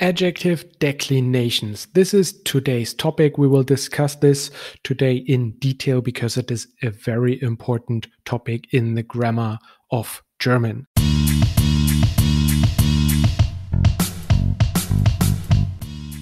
Adjective declinations. This is today's topic. We will discuss this today in detail because it is a very important topic in the grammar of German.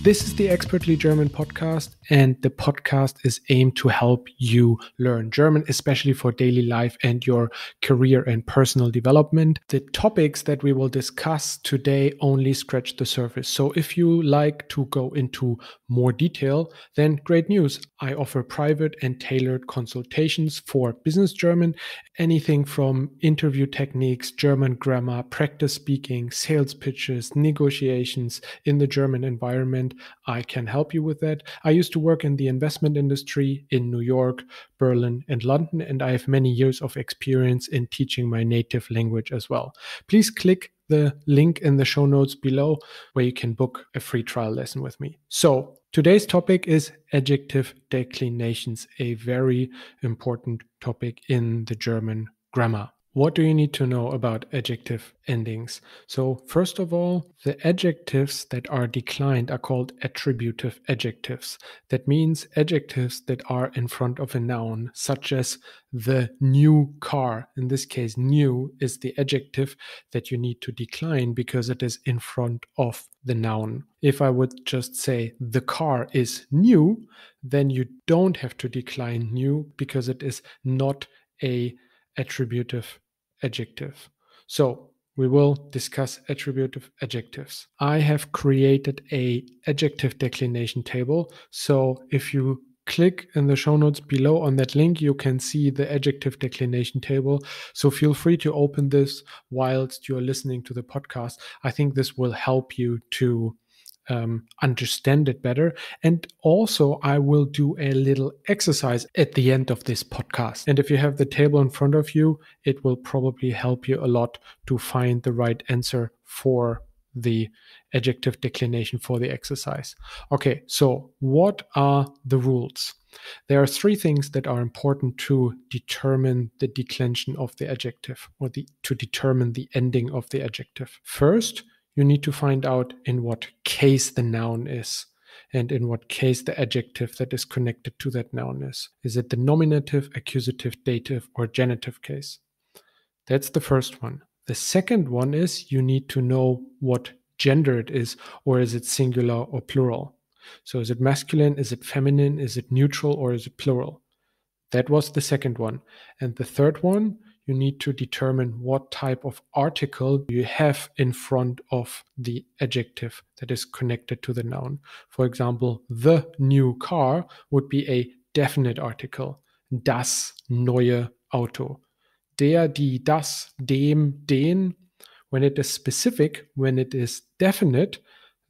This is the Expertly German podcast, and the podcast is aimed to help you learn German, especially for daily life and your career and personal development. The topics that we will discuss today only scratch the surface. So if you like to go into more detail, then great news. I offer private and tailored consultations for business German, anything from interview techniques, German grammar, practice speaking, sales pitches, negotiations in the German environment. I can help you with that. I used to work in the investment industry in New York, Berlin, and London, and I have many years of experience in teaching my native language as well. Please click the link in the show notes below where you can book a free trial lesson with me. So today's topic is adjective declinations, a very important topic in the German grammar. What do you need to know about adjective endings? So first of all, the adjectives that are declined are called attributive adjectives. That means adjectives that are in front of a noun, such as the new car. In this case, new is the adjective that you need to decline because it is in front of the noun. If I would just say the car is new, then you don't have to decline new because it is not a attributive adjective. So we will discuss attributive adjectives. I have created a adjective declination table. So if you click in the show notes below on that link, you can see the adjective declination table. So feel free to open this whilst you're listening to the podcast. I think this will help you to understand it better. And also, I will do a little exercise at the end of this podcast. And if you have the table in front of you, it will probably help you a lot to find the right answer for the adjective declination for the exercise. Okay, so what are the rules? There are three things that are important to determine the declension of the adjective or to determine the ending of the adjective. First, you need to find out in what case the noun is and in what case the adjective that is connected to that noun is. Is it the nominative, accusative, dative, or genitive case? That's the first one. The second one is you need to know what gender it is, or is it singular or plural? So is it masculine, is it feminine, is it neutral, or is it plural? That was the second one. And the third one, you need to determine what type of article you have in front of the adjective that is connected to the noun. For example, the new car would be a definite article. Das neue Auto. Der, die, das, dem, den. When it is specific, when it is definite,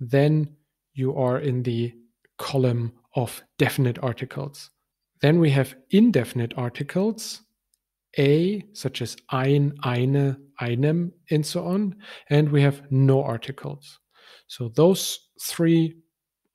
then you are in the column of definite articles. Then we have indefinite articles, a, such as ein, eine, einem, and so on. And we have no articles. So those three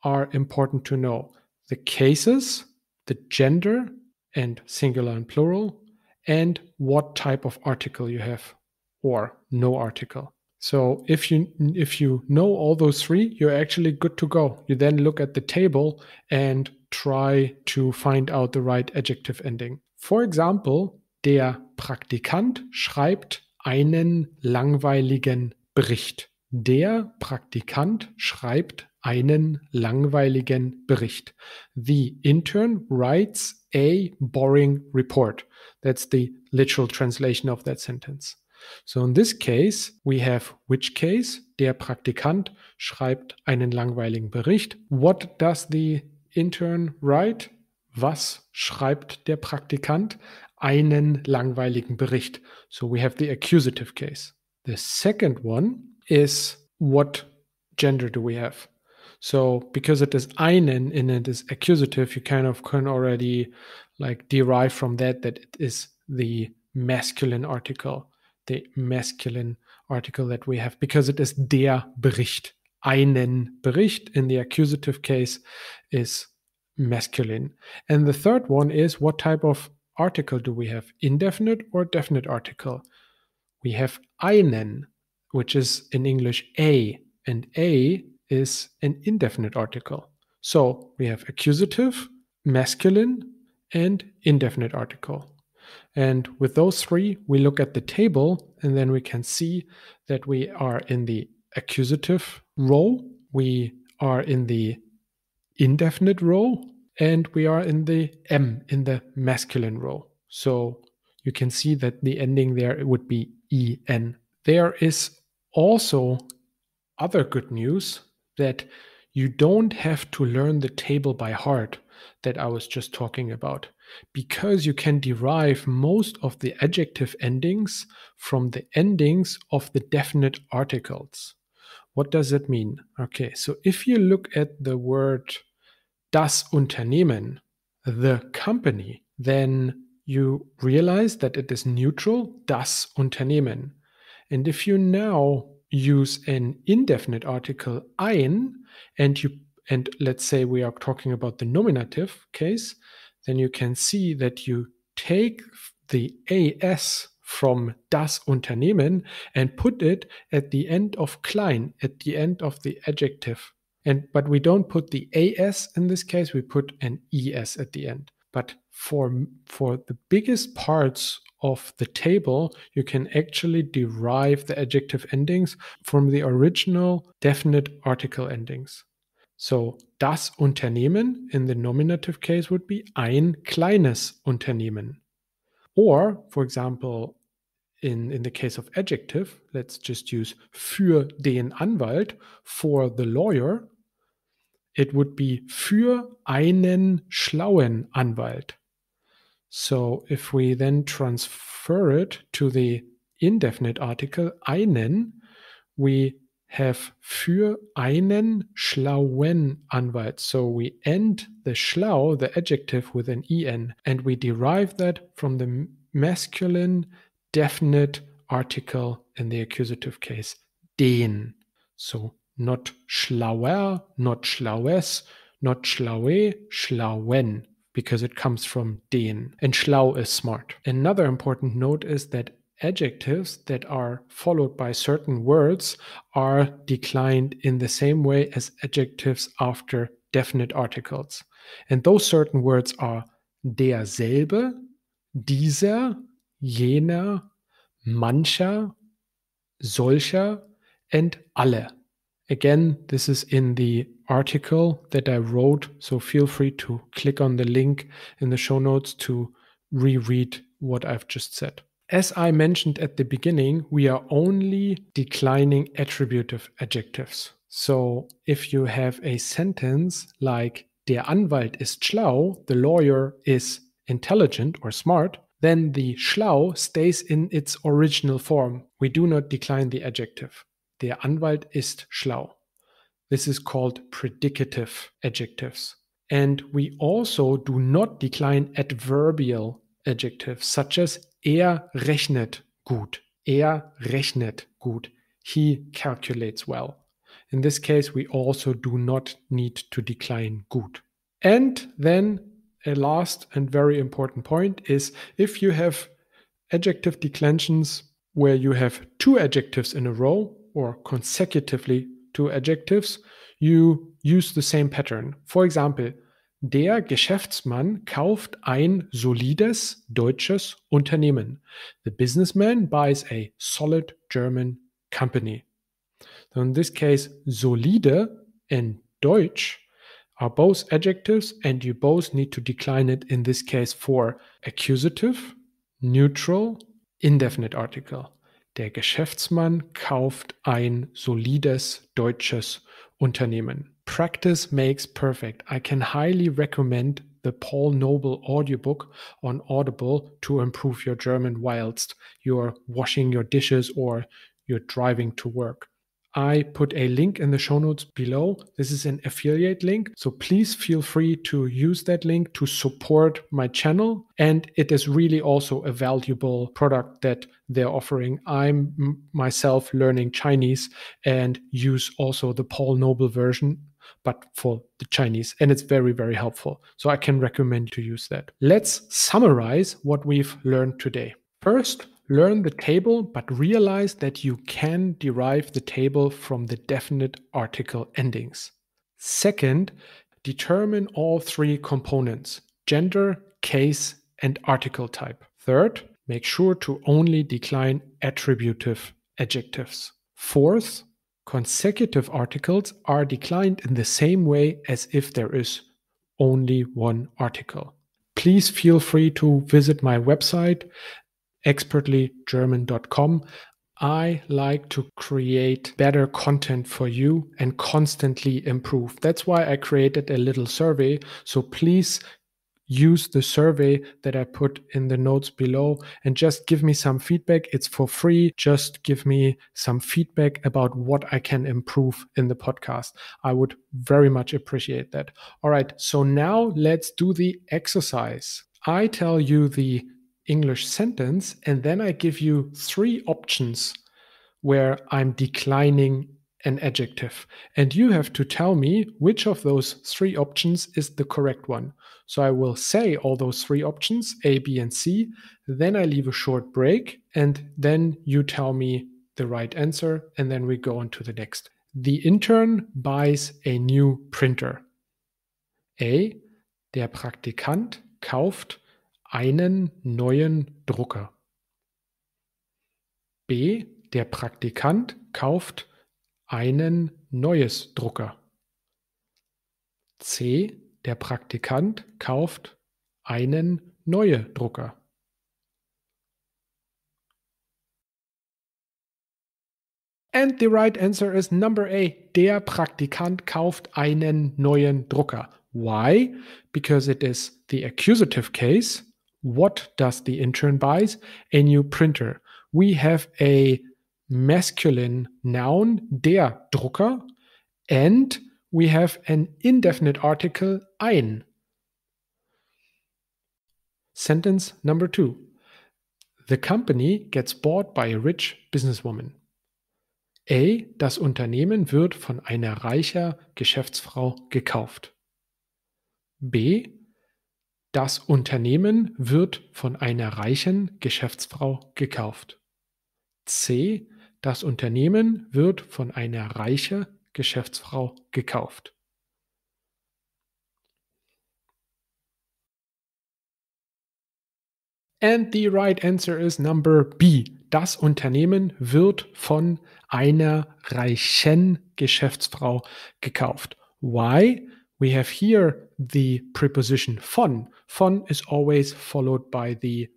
are important to know. The cases, the gender, and singular and plural, and what type of article you have, or no article. So if you know all those three, you're actually good to go. You then look at the table and try to find out the right adjective ending. For example, der Praktikant schreibt einen langweiligen Bericht. Der Praktikant schreibt einen langweiligen Bericht. The intern writes a boring report. That's the literal translation of that sentence. So in this case, we have which case? Der Praktikant schreibt einen langweiligen Bericht. What does the intern write? Was schreibt der Praktikant? Einen langweiligen Bericht. So we have the accusative case. The second one is what gender do we have? So because it is einen and it is accusative, you kind of can already like derive from that it is the masculine article. The masculine article that we have because it is der Bericht. Einen Bericht in the accusative case is masculine. And the third one is what type of article do we have? Indefinite or definite article? We have einen, which is in English a, and a is an indefinite article. So we have accusative, masculine, and indefinite article. And with those three, we look at the table and then we can see that we are in the accusative row, we are in the indefinite row, and we are in the M, in the masculine row. So you can see that the ending there it would be en. There is also other good news that you don't have to learn the table by heart that I was just talking about, because you can derive most of the adjective endings from the endings of the definite articles. What does it mean? Okay, so if you look at the word das Unternehmen, the company, then you realize that it is neutral, das Unternehmen. And if you now use an indefinite article ein, and let's say we are talking about the nominative case, then you can see that you take the as from das Unternehmen and put it at the end of klein, at the end of the adjective. But we don't put the as in this case, we put an es at the end. But for the biggest parts of the table, you can actually derive the adjective endings from the original definite article endings. So das Unternehmen in the nominative case would be ein kleines Unternehmen. Or, for example, in the case of adjective, let's just use für den Anwalt, for the lawyer. It would be für einen schlauen Anwalt. So if we then transfer it to the indefinite article einen, we have für einen schlauen Anwalt. So we end the schlau, the adjective, with an en, and we derive that from the masculine definite article in the accusative case, den. So not schlauer, not schlaues, not schlaue, schlauen, because it comes from den. And schlau is smart. Another important note is that adjectives that are followed by certain words are declined in the same way as adjectives after definite articles. And those certain words are derselbe, dieser, jener, mancher, solcher, and alle. Again, this is in the article that I wrote, so feel free to click on the link in the show notes to reread what I've just said. As I mentioned at the beginning, we are only declining attributive adjectives. So if you have a sentence like der Anwalt ist schlau, the lawyer is intelligent or smart, then the schlau stays in its original form. We do not decline the adjective. Der Anwalt ist schlau. This is called predicative adjectives. And we also do not decline adverbial adjectives, such as rechnet gut. Rechnet gut. He calculates well. In this case, we also do not need to decline gut. And then a last and very important point is if you have adjective declensions where you have two adjectives in a row or consecutively two adjectives, you use the same pattern. For example, der Geschäftsmann kauft ein solides deutsches Unternehmen. The businessman buys a solid German company. So in this case, solide and Deutsch are both adjectives, and you both need to decline it in this case for accusative, neutral, indefinite article. Der Geschäftsmann kauft ein solides deutsches Unternehmen. Practice makes perfect. I can highly recommend the Paul Noble audiobook on Audible to improve your German whilst you're washing your dishes or you're driving to work. I put a link in the show notes below. This is an affiliate link, so please feel free to use that link to support my channel. And it is really also a valuable product that they're offering. I'm myself learning Chinese and use also the Paul Noble version, but for the Chinese, and it's very, very helpful. So I can recommend to use that. Let's summarize what we've learned today. First, Learn the table, but realize that you can derive the table from the definite article endings. Second, determine all three components: gender, case, and article type. Third, make sure to only decline attributive adjectives. Fourth, consecutive articles are declined in the same way as if there is only one article. Please feel free to visit my website, expertlygerman.com. I like to create better content for you and constantly improve. That's why I created a little survey. So please use the survey that I put in the notes below and just give me some feedback. It's for free. Just give me some feedback about what I can improve in the podcast. I would very much appreciate that. All right, so now let's do the exercise. I tell you the English sentence and then I give you three options where I'm declining an adjective. And you have to tell me which of those three options is the correct one. So I will say all those three options, A, B, and C. Then I leave a short break and then you tell me the right answer. And then we go on to the next. The intern buys a new printer. A. Der Praktikant kauft einen neuen Drucker. B. Der Praktikant kauft einen neues Drucker. C. Der Praktikant kauft einen neue Drucker. And the right answer is number A. Der Praktikant kauft einen neuen Drucker. Why? Because it is the accusative case. What does the intern buy? A new printer. We have a masculine noun, der Drucker, and we have an indefinite article, ein. Sentence number 2. The company gets bought by a rich businesswoman. A. Das Unternehmen wird von einer reicher Geschäftsfrau gekauft. B. Das Unternehmen wird von einer reichen Geschäftsfrau gekauft. C. Das Unternehmen wird von einer reichen Geschäftsfrau gekauft. And the right answer is number B. Das Unternehmen wird von einer reichen Geschäftsfrau gekauft. Why? We have here the preposition von. Von is always followed by the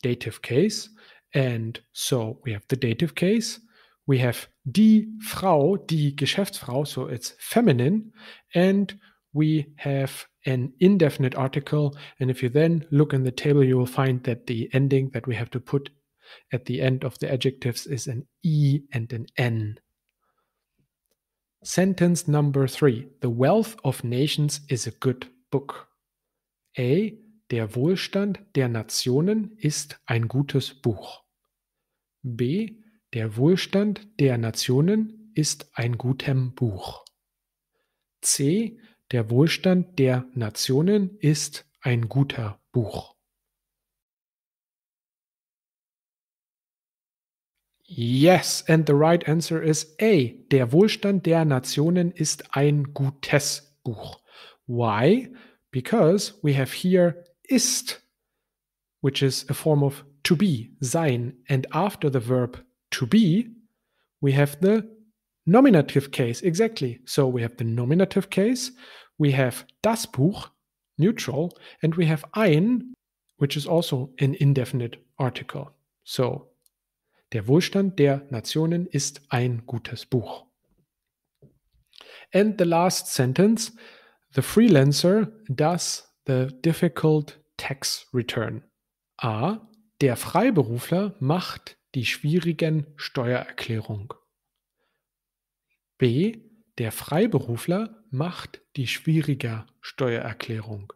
dative case. And so we have the dative case. We have die Frau, die Geschäftsfrau, so it's feminine. And we have an indefinite article. And if you then look in the table, you will find that the ending that we have to put at the end of the adjectives is an E and an N. Sentence number 3. The Wealth of Nations is a good book. A. Der Wohlstand der Nationen ist ein gutes Buch. B. Der Wohlstand der Nationen ist ein gutem Buch. C. Der Wohlstand der Nationen ist ein guter Buch. Yes, and the right answer is A. Der Wohlstand der Nationen ist ein gutes Buch. Why? Because we have here ist, which is a form of to be, sein, and after the verb to be, we have the nominative case. Exactly. So we have the nominative case, we have das Buch, neutral, and we have ein, which is also an indefinite article. So, der Wohlstand der Nationen ist ein gutes Buch. And the last sentence, the freelancer does the difficult tax return. A. Der Freiberufler macht die schwierigen Steuererklärung. B. Der Freiberufler macht die schwierige Steuererklärung.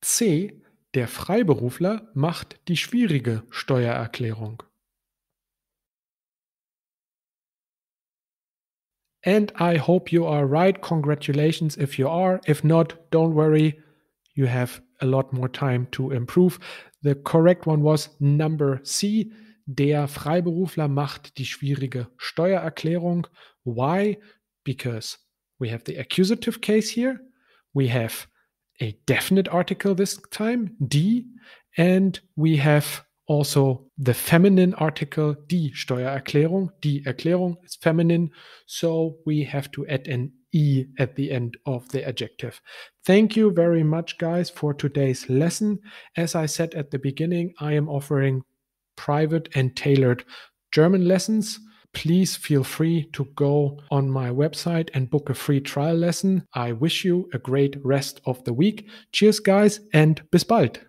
C. Der Freiberufler macht die schwierige Steuererklärung. And I hope you are right. Congratulations if you are. If not, don't worry. You have a lot more time to improve. The correct one was number C. Der Freiberufler macht die schwierige Steuererklärung. Why? Because we have the accusative case here. We have a definite article this time, die, and we have also the feminine article, die Steuererklärung. Die Erklärung is feminine, so we have to add an E at the end of the adjective. Thank you very much, guys, for today's lesson. As I said at the beginning, I am offering private and tailored German lessons. Please feel free to go on my website and book a free trial lesson. I wish you a great rest of the week. Cheers, guys, and bis bald.